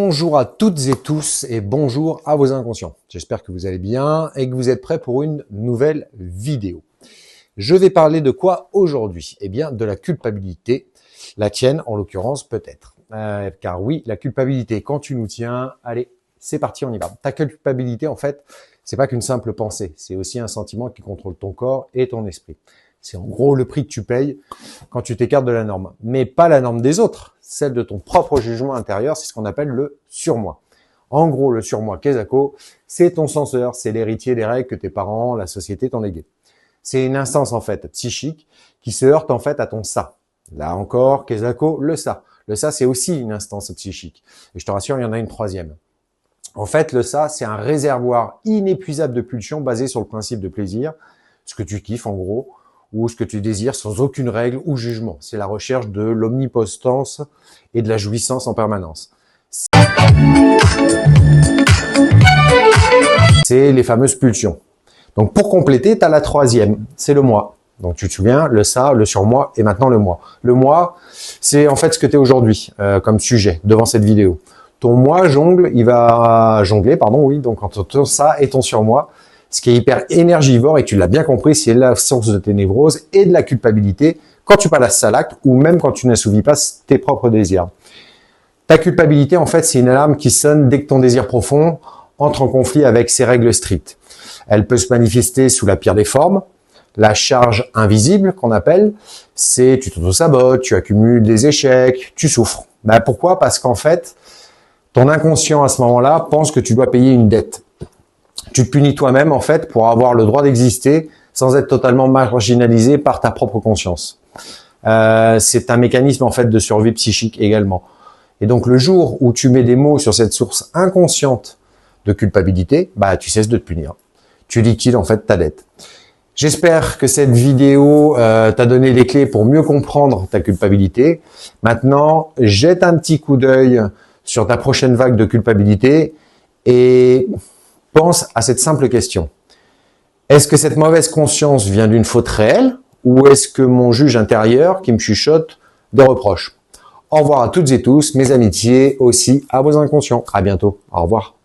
Bonjour à toutes et tous et bonjour à vos inconscients. J'espère que vous allez bien et que vous êtes prêts pour une nouvelle vidéo. Je vais parler de quoi aujourd'hui? Eh bien, de la culpabilité. La tienne, en l'occurrence, peut-être. Car oui, la culpabilité, quand tu nous tiens, allez, c'est parti, on y va. Ta culpabilité, en fait, c'est pas qu'une simple pensée. C'est aussi un sentiment qui contrôle ton corps et ton esprit. C'est en gros le prix que tu payes quand tu t'écartes de la norme. Mais pas la norme des autres, celle de ton propre jugement intérieur, c'est ce qu'on appelle le surmoi. En gros, le surmoi, Kezako, c'est ton censeur, c'est l'héritier des règles que tes parents, la société t'ont léguées. C'est une instance en fait psychique qui se heurte en fait à ton ça. Là encore, Kezako, le ça. Le ça, c'est aussi une instance psychique. Et je te rassure, il y en a une troisième. En fait, le ça, c'est un réservoir inépuisable de pulsions basé sur le principe de plaisir, ce que tu kiffes en gros, ou ce que tu désires sans aucune règle ou jugement. C'est la recherche de l'omnipotence et de la jouissance en permanence. C'est les fameuses pulsions. Donc pour compléter, tu as la troisième, c'est le moi. Donc tu te souviens, le ça, le surmoi et maintenant le moi. Le moi, c'est en fait ce que tu es aujourd'hui comme sujet devant cette vidéo. Ton moi jongle, il va jongler, donc entre ton ça et ton surmoi. Ce qui est hyper énergivore, et tu l'as bien compris, c'est la source de tes névroses et de la culpabilité quand tu passes à l'acte ou même quand tu n'assouvis pas tes propres désirs. Ta culpabilité, en fait, c'est une alarme qui sonne dès que ton désir profond entre en conflit avec ses règles strictes. Elle peut se manifester sous la pire des formes. La charge invisible, qu'on appelle, c'est tu t'auto-sabotes, tu accumules des échecs, tu souffres. Pourquoi? Parce qu'en fait, ton inconscient à ce moment-là pense que tu dois payer une dette. Tu te punis toi-même, en fait, pour avoir le droit d'exister sans être totalement marginalisé par ta propre conscience. C'est un mécanisme, en fait, de survie psychique également. Et donc, le jour où tu mets des mots sur cette source inconsciente de culpabilité, tu cesses de te punir. Tu liquides, en fait, ta dette. J'espère que cette vidéo t'a donné les clés pour mieux comprendre ta culpabilité. Maintenant, jette un petit coup d'œil sur ta prochaine vague de culpabilité et pense à cette simple question. Est-ce que cette mauvaise conscience vient d'une faute réelle ou est-ce que mon juge intérieur qui me chuchote des reproches? Au revoir à toutes et tous, mes amitiés aussi à vos inconscients. À bientôt. Au revoir.